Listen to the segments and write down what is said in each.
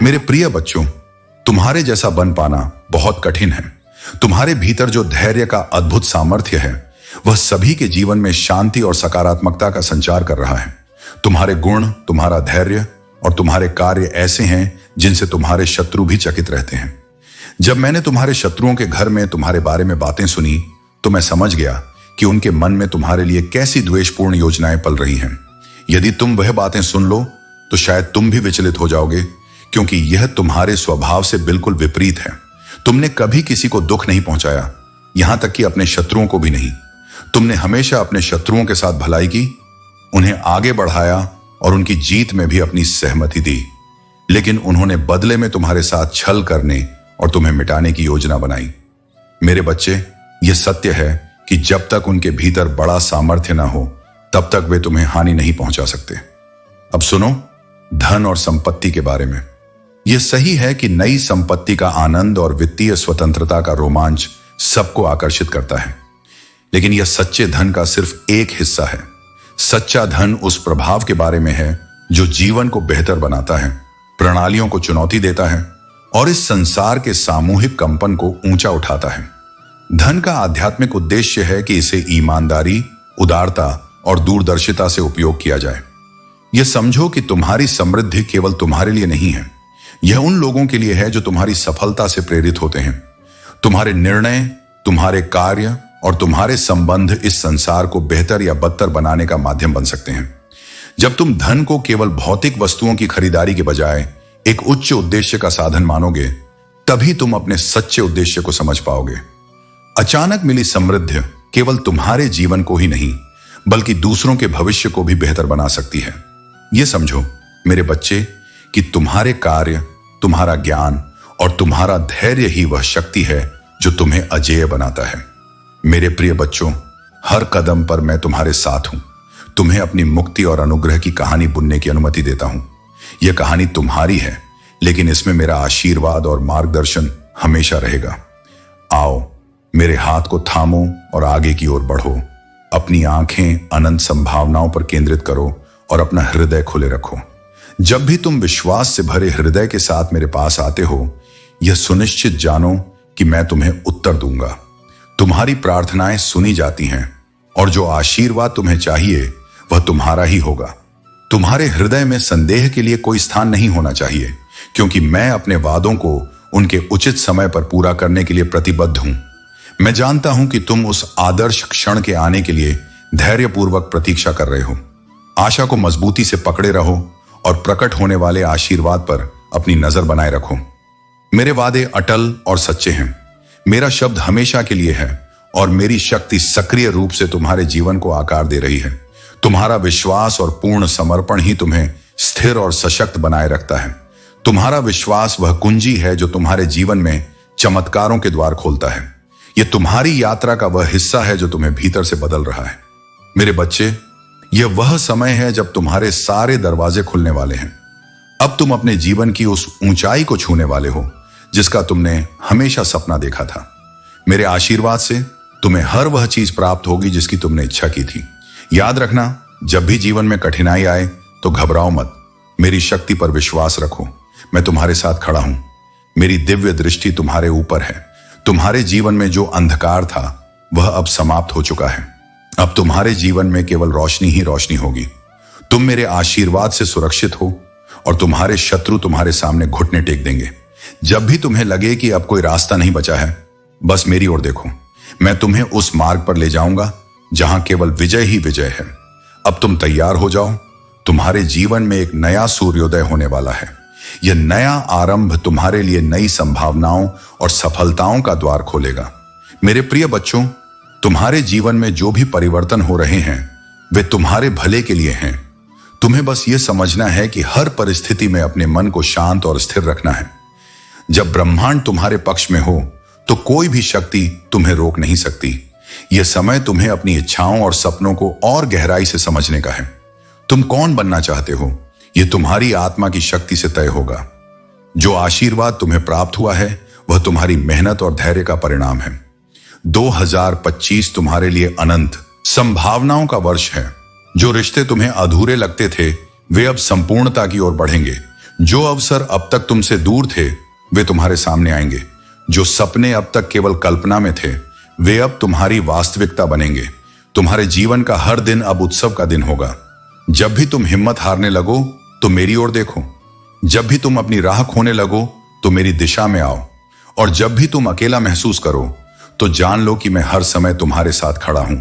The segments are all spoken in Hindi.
मेरे प्रिय बच्चों, तुम्हारे जैसा बन पाना बहुत कठिन है। तुम्हारे भीतर जो धैर्य का अद्भुत सामर्थ्य है वह सभी के जीवन में शांति और सकारात्मकता का संचार कर रहा है। तुम्हारे गुण, तुम्हारा धैर्य और तुम्हारे कार्य ऐसे हैं जिनसे तुम्हारे शत्रु भी चकित रहते हैं। जब मैंने तुम्हारे शत्रुओं के घर में तुम्हारे बारे में बातें सुनी तो मैं समझ गया कि उनके मन में तुम्हारे लिए कैसी द्वेषपूर्ण योजनाएं पल रही हैं। यदि तुम वह बातें सुन लो तो शायद तुम भी विचलित हो जाओगे, क्योंकि यह तुम्हारे स्वभाव से बिल्कुल विपरीत है। तुमने कभी किसी को दुख नहीं पहुंचाया, यहां तक कि अपने शत्रुओं को भी नहीं। तुमने हमेशा अपने शत्रुओं के साथ भलाई की, उन्हें आगे बढ़ाया और उनकी जीत में भी अपनी सहमति दी। लेकिन उन्होंने बदले में तुम्हारे साथ छल करने और तुम्हें मिटाने की योजना बनाई। मेरे बच्चे, यह सत्य है कि जब तक उनके भीतर बड़ा सामर्थ्य ना हो तब तक वे तुम्हें हानि नहीं पहुंचा सकते। अब सुनो धन और संपत्ति के बारे में। यह सही है कि नई संपत्ति का आनंद और वित्तीय स्वतंत्रता का रोमांच सबको आकर्षित करता है, लेकिन यह सच्चे धन का सिर्फ एक हिस्सा है। सच्चा धन उस प्रभाव के बारे में है जो जीवन को बेहतर बनाता है, प्रणालियों को चुनौती देता है और इस संसार के सामूहिक कंपन को ऊंचा उठाता है। धन का आध्यात्मिक उद्देश्य है कि इसे ईमानदारी, उदारता और दूरदर्शिता से उपयोग किया जाए। यह समझो कि तुम्हारी समृद्धि केवल तुम्हारे लिए नहीं है, यह उन लोगों के लिए है जो तुम्हारी सफलता से प्रेरित होते हैं। तुम्हारे निर्णय, तुम्हारे कार्य और तुम्हारे संबंध इस संसार को बेहतर या बदतर बनाने का माध्यम बन सकते हैं। जब तुम धन को केवल भौतिक वस्तुओं की खरीदारी के बजाय एक उच्च उद्देश्य का साधन मानोगे, तभी तुम अपने सच्चे उद्देश्य को समझ पाओगे। अचानक मिली समृद्धि केवल तुम्हारे जीवन को ही नहीं बल्कि दूसरों के भविष्य को भी बेहतर बना सकती है। यह समझो मेरे बच्चे कि तुम्हारे कार्य, तुम्हारा ज्ञान और तुम्हारा धैर्य ही वह शक्ति है जो तुम्हें अजेय बनाता है। मेरे प्रिय बच्चों, हर कदम पर मैं तुम्हारे साथ हूं। तुम्हें अपनी मुक्ति और अनुग्रह की कहानी बुनने की अनुमति देता हूं। यह कहानी तुम्हारी है, लेकिन इसमें मेरा आशीर्वाद और मार्गदर्शन हमेशा रहेगा। आओ, मेरे हाथ को थामो और आगे की ओर बढ़ो। अपनी आंखें अनंत संभावनाओं पर केंद्रित करो और अपना हृदय खुले रखो। जब भी तुम विश्वास से भरे हृदय के साथ मेरे पास आते हो, यह सुनिश्चित जानो कि मैं तुम्हें उत्तर दूंगा। तुम्हारी प्रार्थनाएं सुनी जाती हैं और जो आशीर्वाद तुम्हें चाहिए वह तुम्हारा ही होगा। तुम्हारे हृदय में संदेह के लिए कोई स्थान नहीं होना चाहिए, क्योंकि मैं अपने वादों को उनके उचित समय पर पूरा करने के लिए प्रतिबद्ध हूं। मैं जानता हूं कि तुम उस आदर्श क्षण के आने के लिए धैर्यपूर्वक प्रतीक्षा कर रहे हो। आशा को मजबूती से पकड़े रहो और प्रकट होने वाले आशीर्वाद पर अपनी नजर बनाए रखो। मेरे वादे अटल और सच्चे हैं। मेरा शब्द हमेशा के लिए है और मेरी शक्ति सक्रिय रूप से तुम्हारे जीवन को आकार दे रही है। तुम्हारा विश्वास और पूर्ण समर्पण ही तुम्हें स्थिर और सशक्त बनाए रखता है। तुम्हारा विश्वास वह कुंजी है जो तुम्हारे जीवन में चमत्कारों के द्वार खोलता है। यह तुम्हारी यात्रा का वह हिस्सा है जो तुम्हें भीतर से बदल रहा है। मेरे बच्चे, यह वह समय है जब तुम्हारे सारे दरवाजे खुलने वाले हैं। अब तुम अपने जीवन की उस ऊंचाई को छूने वाले हो जिसका तुमने हमेशा सपना देखा था। मेरे आशीर्वाद से तुम्हें हर वह चीज प्राप्त होगी जिसकी तुमने इच्छा की थी। याद रखना, जब भी जीवन में कठिनाई आए तो घबराओ मत। मेरी शक्ति पर विश्वास रखो। मैं तुम्हारे साथ खड़ा हूं। मेरी दिव्य दृष्टि तुम्हारे ऊपर है। तुम्हारे जीवन में जो अंधकार था वह अब समाप्त हो चुका है। अब तुम्हारे जीवन में केवल रोशनी ही रोशनी होगी। तुम मेरे आशीर्वाद से सुरक्षित हो और तुम्हारे शत्रु तुम्हारे सामने घुटने टेक देंगे। जब भी तुम्हें लगे कि अब कोई रास्ता नहीं बचा है, बस मेरी ओर देखो। मैं तुम्हें उस मार्ग पर ले जाऊंगा जहां केवल विजय ही विजय है। अब तुम तैयार हो जाओ। तुम्हारे जीवन में एक नया सूर्योदय होने वाला है। यह नया आरंभ तुम्हारे लिए नई संभावनाओं और सफलताओं का द्वार खोलेगा। मेरे प्रिय बच्चों, तुम्हारे जीवन में जो भी परिवर्तन हो रहे हैं वे तुम्हारे भले के लिए हैं। तुम्हें बस यह समझना है कि हर परिस्थिति में अपने मन को शांत और स्थिर रखना है। जब ब्रह्मांड तुम्हारे पक्ष में हो तो कोई भी शक्ति तुम्हें रोक नहीं सकती। यह समय तुम्हें अपनी इच्छाओं और सपनों को और गहराई से समझने का है। तुम कौन बनना चाहते हो, यह तुम्हारी आत्मा की शक्ति से तय होगा। जो आशीर्वाद तुम्हें प्राप्त हुआ है वह तुम्हारी मेहनत और धैर्य का परिणाम है। 2025 तुम्हारे लिए अनंत संभावनाओं का वर्ष है। जो रिश्ते तुम्हें अधूरे लगते थे वे अब संपूर्णता की ओर बढ़ेंगे। जो अवसर अब तक तुमसे दूर थे वे तुम्हारे सामने आएंगे। जो सपने अब तक केवल कल्पना में थे वे अब तुम्हारी वास्तविकता बनेंगे। तुम्हारे जीवन का हर दिन अब उत्सव का दिन होगा। जब भी तुम हिम्मत हारने लगो तो मेरी ओर देखो। जब भी तुम अपनी राह खोने लगो तो मेरी दिशा में आओ। और जब भी तुम अकेला महसूस करो तो जान लो कि मैं हर समय तुम्हारे साथ खड़ा हूं।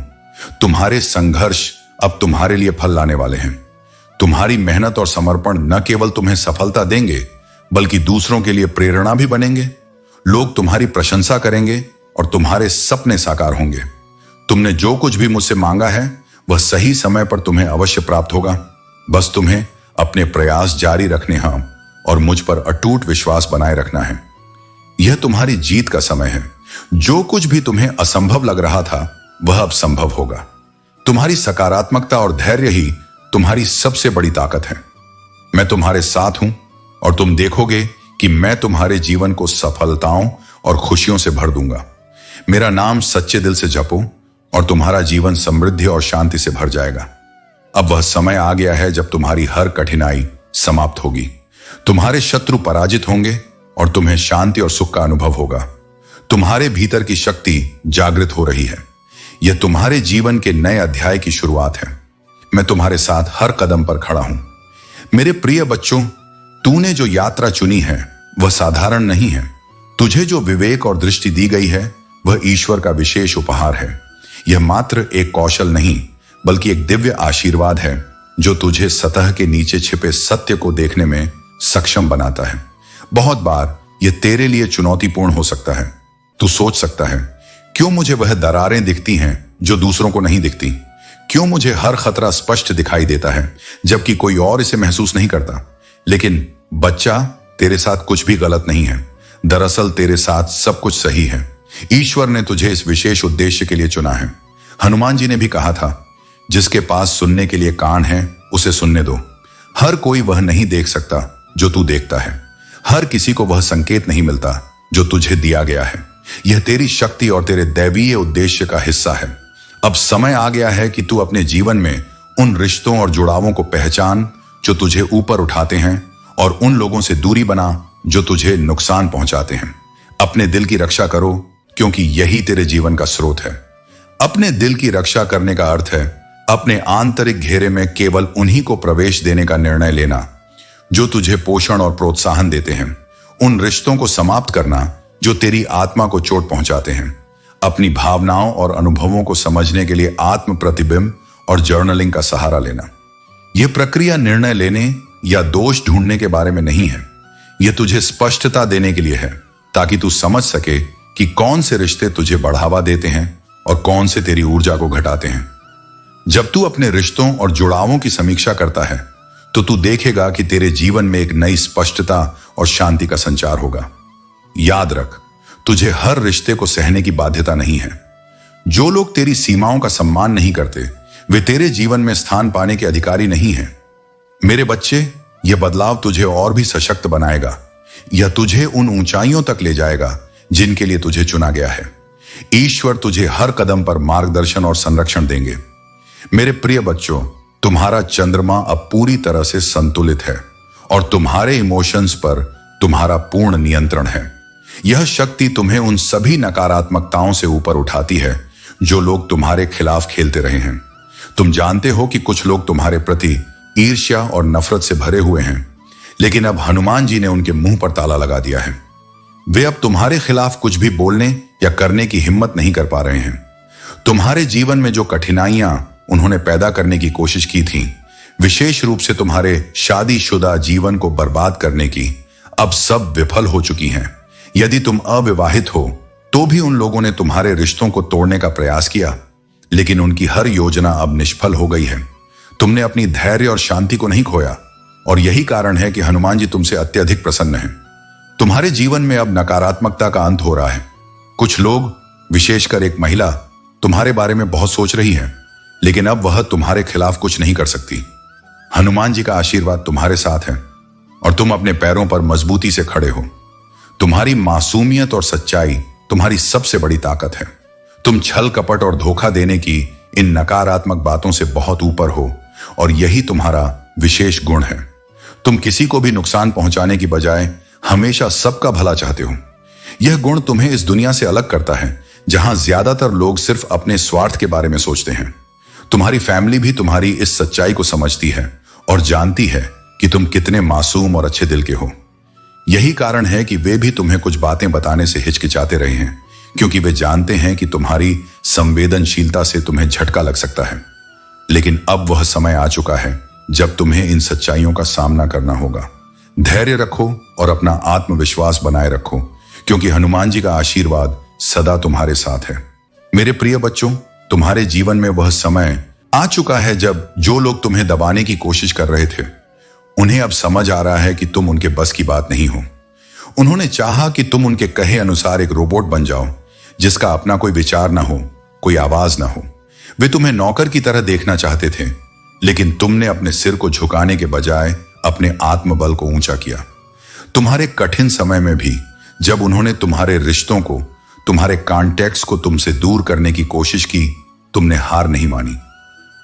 तुम्हारे संघर्ष अब तुम्हारे लिए फल लाने वाले हैं। तुम्हारी मेहनत और समर्पण न केवल तुम्हें सफलता देंगे बल्कि दूसरों के लिए प्रेरणा भी बनेंगे। लोग तुम्हारी प्रशंसा करेंगे और तुम्हारे सपने साकार होंगे। तुमने जो कुछ भी मुझसे मांगा है वह सही समय पर तुम्हें अवश्य प्राप्त होगा। बस तुम्हें अपने प्रयास जारी रखने हैं और मुझ पर अटूट विश्वास बनाए रखना है। यह तुम्हारी जीत का समय है। जो कुछ भी तुम्हें असंभव लग रहा था वह अब संभव होगा। तुम्हारी सकारात्मकता और धैर्य ही तुम्हारी सबसे बड़ी ताकत है। मैं तुम्हारे साथ हूं और तुम देखोगे कि मैं तुम्हारे जीवन को सफलताओं और खुशियों से भर दूंगा। मेरा नाम सच्चे दिल से जपो और तुम्हारा जीवन समृद्धि और शांति से भर जाएगा। अब वह समय आ गया है जब तुम्हारी हर कठिनाई समाप्त होगी। तुम्हारे शत्रु पराजित होंगे और तुम्हें शांति और सुख का अनुभव होगा। तुम्हारे भीतर की शक्ति जागृत हो रही है। यह तुम्हारे जीवन के नए अध्याय की शुरुआत है। मैं तुम्हारे साथ हर कदम पर खड़ा हूं। मेरे प्रिय बच्चों, तूने जो यात्रा चुनी है वह साधारण नहीं है। तुझे जो विवेक और दृष्टि दी गई है वह ईश्वर का विशेष उपहार है। यह मात्र एक कौशल नहीं बल्कि एक दिव्य आशीर्वाद है जो तुझे सतह के नीचे छिपे सत्य को देखने में सक्षम बनाता है। बहुत बार यह तेरे लिए चुनौतीपूर्ण हो सकता है। तू सोच सकता है, क्यों मुझे वह दरारें दिखती हैं जो दूसरों को नहीं दिखती? क्यों मुझे हर खतरा स्पष्ट दिखाई देता है जबकि कोई और इसे महसूस नहीं करता? लेकिन बच्चा, तेरे साथ कुछ भी गलत नहीं है। दरअसल तेरे साथ सब कुछ सही है। ईश्वर ने तुझे इस विशेष उद्देश्य के लिए चुना है। हनुमान जी ने भी कहा था, जिसके पास सुनने के लिए कान है उसे सुनने दो। हर कोई वह नहीं देख सकता जो तू देखता है। हर किसी को वह संकेत नहीं मिलता जो तुझे दिया गया है। यह तेरी शक्ति और तेरे दैवीय उद्देश्य का हिस्सा है। अब समय आ गया है कि तू अपने जीवन में उन रिश्तों और जुड़ावों को पहचान जो तुझे ऊपर उठाते हैं और उन लोगों से दूरी बना जो तुझे नुकसान पहुंचाते हैं। अपने दिल की रक्षा करो क्योंकि यही तेरे जीवन का स्रोत है। अपने दिल की रक्षा करने का अर्थ है अपने आंतरिक घेरे में केवल उन्हीं को प्रवेश देने का निर्णय लेना जो तुझे पोषण और प्रोत्साहन देते हैं। उन रिश्तों को समाप्त करना जो तेरी आत्मा को चोट पहुंचाते हैं। अपनी भावनाओं और अनुभवों को समझने के लिए आत्म प्रतिबिंब और जर्नलिंग का सहारा लेना। यह प्रक्रिया निर्णय लेने या दोष ढूंढने के बारे में नहीं है। यह तुझे स्पष्टता देने के लिए है ताकि तू समझ सके कि कौन से रिश्ते तुझे बढ़ावा देते हैं और कौन से तेरी ऊर्जा को घटाते हैं। जब तू अपने रिश्तों और जुड़ावों की समीक्षा करता है तो तू देखेगा कि तेरे जीवन में एक नई स्पष्टता और शांति का संचार होगा। याद रख, तुझे हर रिश्ते को सहने की बाध्यता नहीं है। जो लोग तेरी सीमाओं का सम्मान नहीं करते वे तेरे जीवन में स्थान पाने के अधिकारी नहीं हैं। मेरे बच्चे, यह बदलाव तुझे और भी सशक्त बनाएगा। यह तुझे उन ऊंचाइयों तक ले जाएगा जिनके लिए तुझे चुना गया है। ईश्वर तुझे हर कदम पर मार्गदर्शन और संरक्षण देंगे। मेरे प्रिय बच्चों, तुम्हारा चंद्रमा अब पूरी तरह से संतुलित है और तुम्हारे इमोशंस पर तुम्हारा पूर्ण नियंत्रण है। यह शक्ति तुम्हें उन सभी नकारात्मकताओं से ऊपर उठाती है जो लोग तुम्हारे खिलाफ खेलते रहे हैं। तुम जानते हो कि कुछ लोग तुम्हारे प्रति ईर्ष्या और नफरत से भरे हुए हैं, लेकिन अब हनुमान जी ने उनके मुंह पर ताला लगा दिया है। वे अब तुम्हारे खिलाफ कुछ भी बोलने या करने की हिम्मत नहीं कर पा रहे हैं। तुम्हारे जीवन में जो कठिनाइयां उन्होंने पैदा करने की कोशिश की थी, विशेष रूप से तुम्हारे शादीशुदा जीवन को बर्बाद करने की, अब सब विफल हो चुकी हैं। यदि तुम अविवाहित हो तो भी उन लोगों ने तुम्हारे रिश्तों को तोड़ने का प्रयास किया, लेकिन उनकी हर योजना अब निष्फल हो गई है। तुमने अपनी धैर्य और शांति को नहीं खोया और यही कारण है कि हनुमान जी तुमसे अत्यधिक प्रसन्न हैं। तुम्हारे जीवन में अब नकारात्मकता का अंत हो रहा है। कुछ लोग, विशेषकर एक महिला, तुम्हारे बारे में बहुत सोच रही है, लेकिन अब वह तुम्हारे खिलाफ कुछ नहीं कर सकती। हनुमान जी का आशीर्वाद तुम्हारे साथ है और तुम अपने पैरों पर मजबूती से खड़े हो। तुम्हारी मासूमियत और सच्चाई तुम्हारी सबसे बड़ी ताकत है। तुम छल कपट और धोखा देने की इन नकारात्मक बातों से बहुत ऊपर हो और यही तुम्हारा विशेष गुण है। तुम किसी को भी नुकसान पहुंचाने की बजाय हमेशा सबका भला चाहते हो। यह गुण तुम्हें इस दुनिया से अलग करता है जहां ज्यादातर लोग सिर्फ अपने स्वार्थ के बारे में सोचते हैं। तुम्हारी फैमिली भी तुम्हारी इस सच्चाई को समझती है और जानती है कि तुम कितने मासूम और अच्छे दिल के हो। यही कारण है कि वे भी तुम्हें कुछ बातें बताने से हिचकिचाते रहे हैं, क्योंकि वे जानते हैं कि तुम्हारी संवेदनशीलता से तुम्हें झटका लग सकता है। लेकिन अब वह समय आ चुका है जब तुम्हें इन सच्चाइयों का सामना करना होगा। धैर्य रखो और अपना आत्मविश्वास बनाए रखो, क्योंकि हनुमान जी का आशीर्वाद सदा तुम्हारे साथ है। मेरे प्रिय बच्चों, तुम्हारे जीवन में वह समय आ चुका है जब जो लोग तुम्हें दबाने की कोशिश कर रहे थे, उन्हें अब समझ आ रहा है कि तुम उनके बस की बात नहीं हो। उन्होंने चाहा कि तुम उनके कहे अनुसार एक रोबोट बन जाओ, जिसका अपना कोई विचार ना हो, कोई आवाज ना हो। वे तुम्हें नौकर की तरह देखना चाहते थे, लेकिन तुमने अपने सिर को झुकाने के बजाय अपने आत्मबल को ऊंचा किया। तुम्हारे कठिन समय में भी जब उन्होंने तुम्हारे रिश्तों को, तुम्हारे कॉन्टैक्ट्स को तुमसे दूर करने की कोशिश की, तुमने हार नहीं मानी।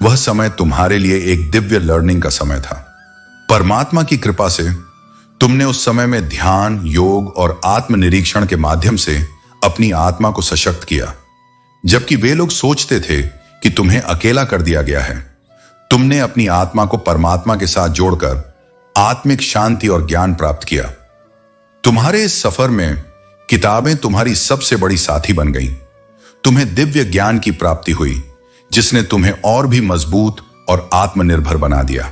वह समय तुम्हारे लिए एक दिव्य लर्निंग का समय था। परमात्मा की कृपा से तुमने उस समय में ध्यान, योग और आत्मनिरीक्षण के माध्यम से अपनी आत्मा को सशक्त किया। जबकि वे लोग सोचते थे कि तुम्हें अकेला कर दिया गया है, तुमने अपनी आत्मा को परमात्मा के साथ जोड़कर आत्मिक शांति और ज्ञान प्राप्त किया। तुम्हारे इस सफर में किताबें तुम्हारी सबसे बड़ी साथी बन गईं। तुम्हें दिव्य ज्ञान की प्राप्ति हुई, जिसने तुम्हें और भी मजबूत और आत्मनिर्भर बना दिया।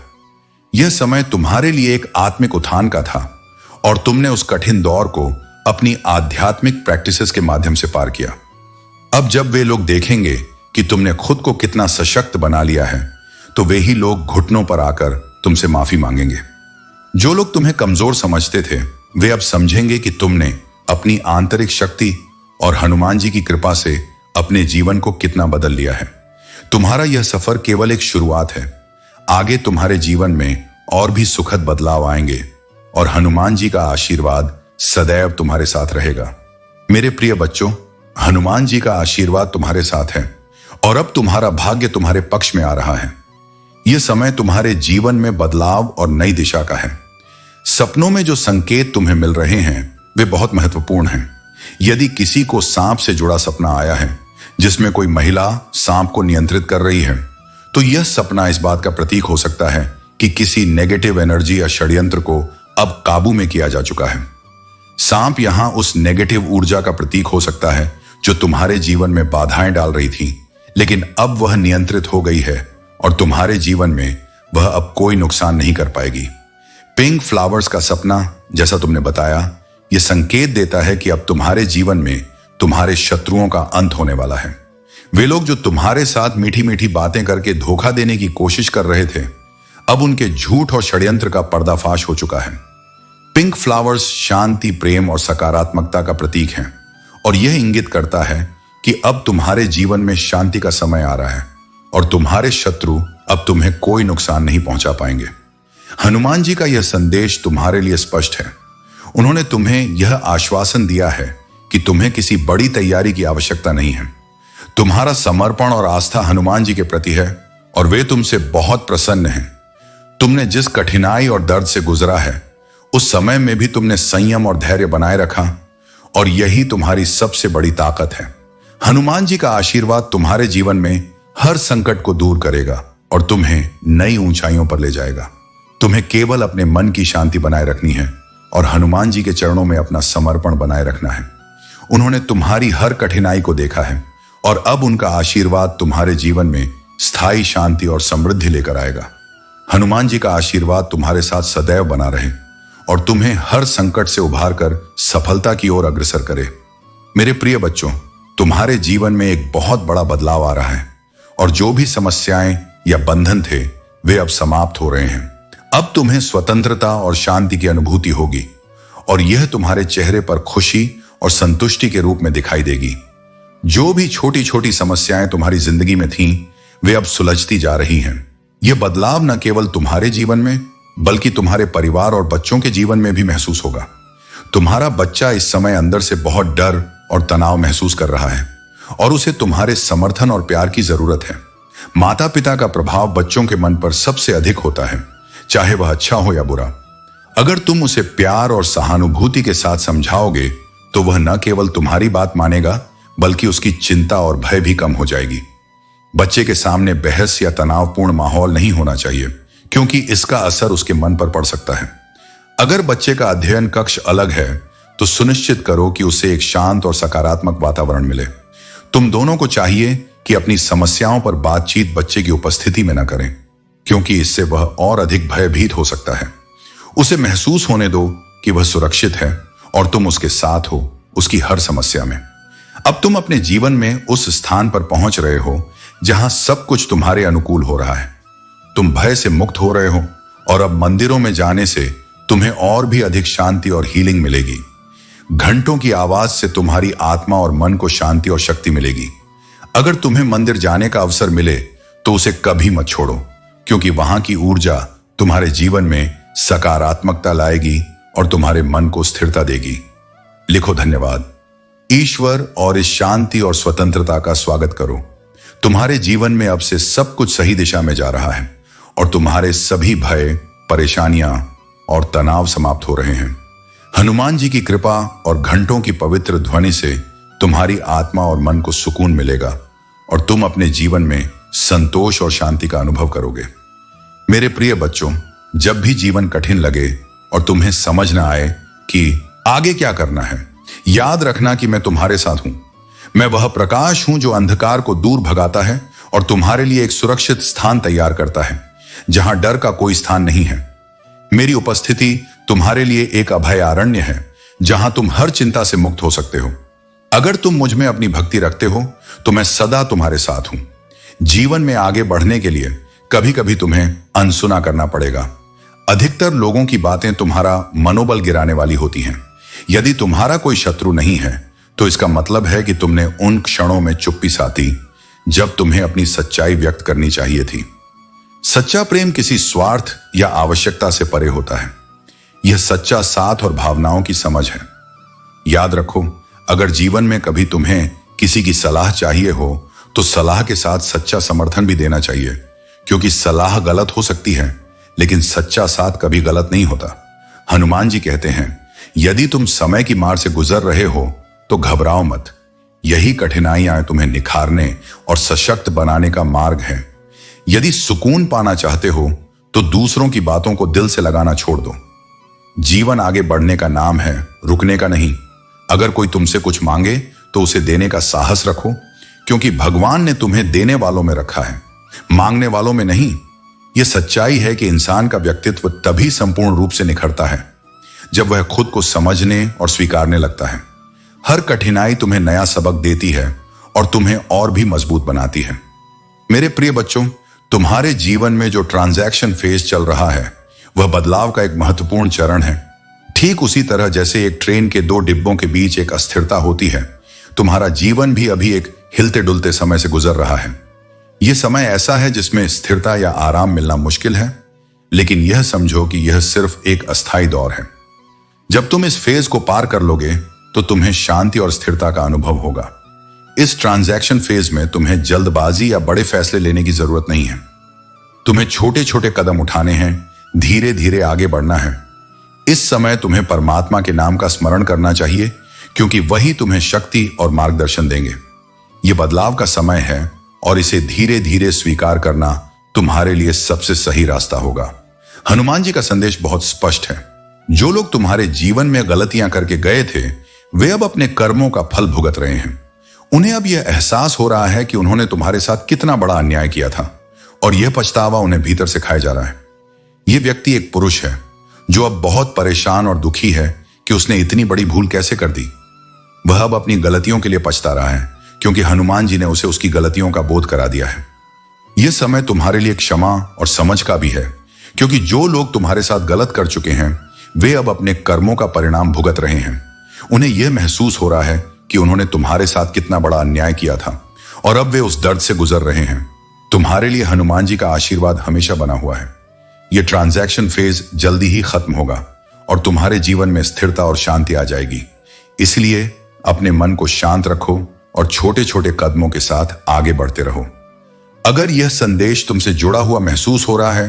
यह समय तुम्हारे लिए एक आत्मिक उत्थान का था और तुमने उस कठिन दौर को अपनी आध्यात्मिक प्रैक्टिसेस के माध्यम से पार किया। अब जब वे लोग देखेंगे कि तुमने खुद को कितना सशक्त बना लिया है, तो वे ही लोग घुटनों पर आकर तुमसे माफी मांगेंगे। जो लोग तुम्हें कमजोर समझते थे, वे अब समझेंगे कि तुमने अपनी आंतरिक शक्ति और हनुमान जी की कृपा से अपने जीवन को कितना बदल लिया है। तुम्हारा यह सफर केवल एक शुरुआत है। आगे तुम्हारे जीवन में और भी सुखद बदलाव आएंगे और हनुमान जी का आशीर्वाद सदैव तुम्हारे साथ रहेगा। मेरे प्रिय बच्चों, हनुमान जी का आशीर्वाद तुम्हारे साथ है और अब तुम्हारा भाग्य तुम्हारे पक्ष में आ रहा है। यह समय तुम्हारे जीवन में बदलाव और नई दिशा का है। सपनों में जो संकेत तुम्हें मिल रहे हैं, वे बहुत महत्वपूर्ण हैं। यदि किसी को सांप से जुड़ा सपना आया है, जिसमें कोई महिला सांप को नियंत्रित कर रही है, तो यह सपना इस बात का प्रतीक हो सकता है कि किसी नेगेटिव एनर्जी या षड्यंत्र को अब काबू में किया जा चुका है। सांप यहां उस नेगेटिव ऊर्जा का प्रतीक हो सकता है जो तुम्हारे जीवन में बाधाएं डाल रही थी, लेकिन अब वह नियंत्रित हो गई है और तुम्हारे जीवन में वह अब कोई नुकसान नहीं कर पाएगी। पिंक फ्लावर्स का सपना, जैसा तुमने बताया, यह संकेत देता है कि अब तुम्हारे जीवन में तुम्हारे शत्रुओं का अंत होने वाला है। वे लोग जो तुम्हारे साथ मीठी मीठी बातें करके धोखा देने की कोशिश कर रहे थे, अब उनके झूठ और षड्यंत्र का पर्दाफाश हो चुका है। पिंक फ्लावर्स शांति, प्रेम और सकारात्मकता का प्रतीक हैं और यह इंगित करता है कि अब तुम्हारे जीवन में शांति का समय आ रहा है और तुम्हारे शत्रु अब तुम्हें कोई नुकसान नहीं पहुंचा पाएंगे। हनुमान जी का यह संदेश तुम्हारे लिए स्पष्ट है। उन्होंने तुम्हें यह आश्वासन दिया है कि तुम्हें किसी बड़ी तैयारी की आवश्यकता नहीं है। तुम्हारा समर्पण और आस्था हनुमान जी के प्रति है और वे तुमसे बहुत प्रसन्न हैं। तुमने जिस कठिनाई और दर्द से गुजरा है, उस समय में भी तुमने संयम और धैर्य बनाए रखा और यही तुम्हारी सबसे बड़ी ताकत है। हनुमान जी का आशीर्वाद तुम्हारे जीवन में हर संकट को दूर करेगा और तुम्हें नई ऊंचाइयों पर ले जाएगा। तुम्हें केवल अपने मन की शांति बनाए रखनी है और हनुमान जी के चरणों में अपना समर्पण बनाए रखना है। उन्होंने तुम्हारी हर कठिनाई को देखा है और अब उनका आशीर्वाद तुम्हारे जीवन में स्थायी शांति और समृद्धि लेकर आएगा। हनुमान जी का आशीर्वाद तुम्हारे साथ सदैव बना रहे और तुम्हें हर संकट से उभार कर सफलता की ओर अग्रसर करे। मेरे प्रिय बच्चों, तुम्हारे जीवन में एक बहुत बड़ा बदलाव आ रहा है और जो भी समस्याएं या बंधन थे, वे अब समाप्त हो रहे हैं। अब तुम्हें स्वतंत्रता और शांति की अनुभूति होगी और यह तुम्हारे चेहरे पर खुशी और संतुष्टि के रूप में दिखाई देगी। जो भी छोटी छोटी समस्याएं तुम्हारी जिंदगी में थीं, वे अब सुलझती जा रही हैं। यह बदलाव न केवल तुम्हारे जीवन में, बल्कि तुम्हारे परिवार और बच्चों के जीवन में भी महसूस होगा। तुम्हारा बच्चा इस समय अंदर से बहुत डर और तनाव महसूस कर रहा है और उसे तुम्हारे समर्थन और प्यार की जरूरत है। माता पिता का प्रभाव बच्चों के मन पर सबसे अधिक होता है, चाहे वह अच्छा हो या बुरा। अगर तुम उसे प्यार और सहानुभूति के साथ समझाओगे तो वह न केवल तुम्हारी बात मानेगा बल्कि उसकी चिंता और भय भी कम हो जाएगी। बच्चे के सामने बहस या तनावपूर्ण माहौल नहीं होना चाहिए, क्योंकि इसका असर उसके मन पर पड़ सकता है। अगर बच्चे का अध्ययन कक्ष अलग है तो सुनिश्चित करो कि उसे एक शांत और सकारात्मक वातावरण मिले। तुम दोनों को चाहिए कि अपनी समस्याओं पर बातचीत बच्चे की उपस्थिति में न करें, क्योंकि इससे वह और अधिक भयभीत हो सकता है। उसे महसूस होने दो कि वह सुरक्षित है और तुम उसके साथ हो उसकी हर समस्या में। अब तुम अपने जीवन में उस स्थान पर पहुंच रहे हो जहां सब कुछ तुम्हारे अनुकूल हो रहा है। तुम भय से मुक्त हो रहे हो और अब मंदिरों में जाने से तुम्हें और भी अधिक शांति और हीलिंग मिलेगी। घंटों की आवाज से तुम्हारी आत्मा और मन को शांति और शक्ति मिलेगी। अगर तुम्हें मंदिर जाने का अवसर मिले तो उसे कभी मत छोड़ो, क्योंकि वहां की ऊर्जा तुम्हारे जीवन में सकारात्मकता लाएगी और तुम्हारे मन को स्थिरता देगी। लिखो धन्यवाद ईश्वर और इस शांति और स्वतंत्रता का स्वागत करो। तुम्हारे जीवन में अब से सब कुछ सही दिशा में जा रहा है और तुम्हारे सभी भय, परेशानियां और तनाव समाप्त हो रहे हैं। हनुमान जी की कृपा और घंटों की पवित्र ध्वनि से तुम्हारी आत्मा और मन को सुकून मिलेगा और तुम अपने जीवन में संतोष और शांति का अनुभव करोगे। मेरे प्रिय बच्चों, जब भी जीवन कठिन लगे और तुम्हें समझ ना आए कि आगे क्या करना है, याद रखना कि मैं तुम्हारे साथ हूं। मैं वह प्रकाश हूं जो अंधकार को दूर भगाता है और तुम्हारे लिए एक सुरक्षित स्थान तैयार करता है जहां डर का कोई स्थान नहीं है। मेरी उपस्थिति तुम्हारे लिए एक अभयारण्य है जहां तुम हर चिंता से मुक्त हो सकते हो। अगर तुम मुझ में अपनी भक्ति रखते हो तो मैं सदा तुम्हारे साथ हूं। जीवन में आगे बढ़ने के लिए कभी कभी तुम्हें अनसुना करना पड़ेगा। अधिकतर लोगों की बातें तुम्हारा मनोबल गिराने वाली होती हैं। यदि तुम्हारा कोई शत्रु नहीं है तो इसका मतलब है कि तुमने उन क्षणों में चुप्पी साधी जब तुम्हें अपनी सच्चाई व्यक्त करनी चाहिए थी। सच्चा प्रेम किसी स्वार्थ या आवश्यकता से परे होता है। यह सच्चा साथ और भावनाओं की समझ है। याद रखो, अगर जीवन में कभी तुम्हें किसी की सलाह चाहिए हो तो सलाह के साथ सच्चा समर्थन भी देना चाहिए, क्योंकि सलाह गलत हो सकती है लेकिन सच्चा साथ कभी गलत नहीं होता। हनुमान जी कहते हैं, यदि तुम समय की मार से गुजर रहे हो तो घबराओ मत। यही कठिनाइयां तुम्हें निखारने और सशक्त बनाने का मार्ग है। यदि सुकून पाना चाहते हो तो दूसरों की बातों को दिल से लगाना छोड़ दो। जीवन आगे बढ़ने का नाम है, रुकने का नहीं। अगर कोई तुमसे कुछ मांगे तो उसे देने का साहस रखो, क्योंकि भगवान ने तुम्हें देने वालों में रखा है, मांगने वालों में नहीं। यह सच्चाई है कि इंसान का व्यक्तित्व तभी संपूर्ण रूप से निखरता है जब वह खुद को समझने और स्वीकारने लगता है। हर कठिनाई तुम्हें नया सबक देती है और तुम्हें और भी मजबूत बनाती है। मेरे प्रिय बच्चों, तुम्हारे जीवन में जो ट्रांजैक्शन फेज चल रहा है वह बदलाव का एक महत्वपूर्ण चरण है। ठीक उसी तरह जैसे एक ट्रेन के दो डिब्बों के बीच एक अस्थिरता होती है, तुम्हारा जीवन भी अभी एक हिलते डुलते समय से गुजर रहा है। यह समय ऐसा है जिसमें स्थिरता या आराम मिलना मुश्किल है, लेकिन यह समझो कि यह सिर्फ एक अस्थायी दौर है। जब तुम इस फेज को पार कर लोगे तो तुम्हें शांति और स्थिरता का अनुभव होगा। इस ट्रांजैक्शन फेज में तुम्हें जल्दबाजी या बड़े फैसले लेने की जरूरत नहीं है। तुम्हें छोटे छोटे कदम उठाने हैं, धीरे धीरे आगे बढ़ना है। इस समय तुम्हें परमात्मा के नाम का स्मरण करना चाहिए, क्योंकि वही तुम्हें शक्ति और मार्गदर्शन देंगे। यह बदलाव का समय है और इसे धीरे धीरे स्वीकार करना तुम्हारे लिए सबसे सही रास्ता होगा। हनुमान जी का संदेश बहुत स्पष्ट है। जो लोग तुम्हारे जीवन में गलतियां करके गए थे वे अब अपने कर्मों का फल भुगत रहे हैं। उन्हें अब यह एहसास हो रहा है कि उन्होंने तुम्हारे साथ कितना बड़ा अन्याय किया था और यह पछतावा उन्हें भीतर से खाया जा रहा है। यह व्यक्ति एक पुरुष है जो अब बहुत परेशान और दुखी है कि उसने इतनी बड़ी भूल कैसे कर दी। वह अब अपनी गलतियों के लिए पछता रहा है, क्योंकि हनुमान जी ने उसे उसकी गलतियों का बोध करा दिया है। यह समय तुम्हारे लिए क्षमा और समझ का भी है, क्योंकि जो लोग तुम्हारे साथ गलत कर चुके हैं वे अब अपने कर्मों का परिणाम भुगत रहे हैं। उन्हें यह महसूस हो रहा है कि उन्होंने तुम्हारे साथ कितना बड़ा अन्याय किया था और अब वे उस दर्द से गुजर रहे हैं। तुम्हारे लिए हनुमान जी का आशीर्वाद हमेशा बना हुआ है। यह ट्रांजैक्शन फेज जल्दी ही खत्म होगा और तुम्हारे जीवन में स्थिरता और शांति आ जाएगी। इसलिए अपने मन को शांत रखो और छोटे छोटे कदमों के साथ आगे बढ़ते रहो। अगर यह संदेश तुमसे जुड़ा हुआ महसूस हो रहा है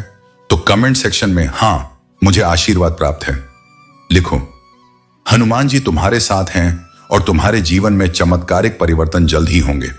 तो कमेंट सेक्शन में हाँ, मुझे आशीर्वाद प्राप्त है लिखो, हनुमान जी तुम्हारे साथ हैं और तुम्हारे जीवन में चमत्कारिक परिवर्तन जल्द ही होंगे।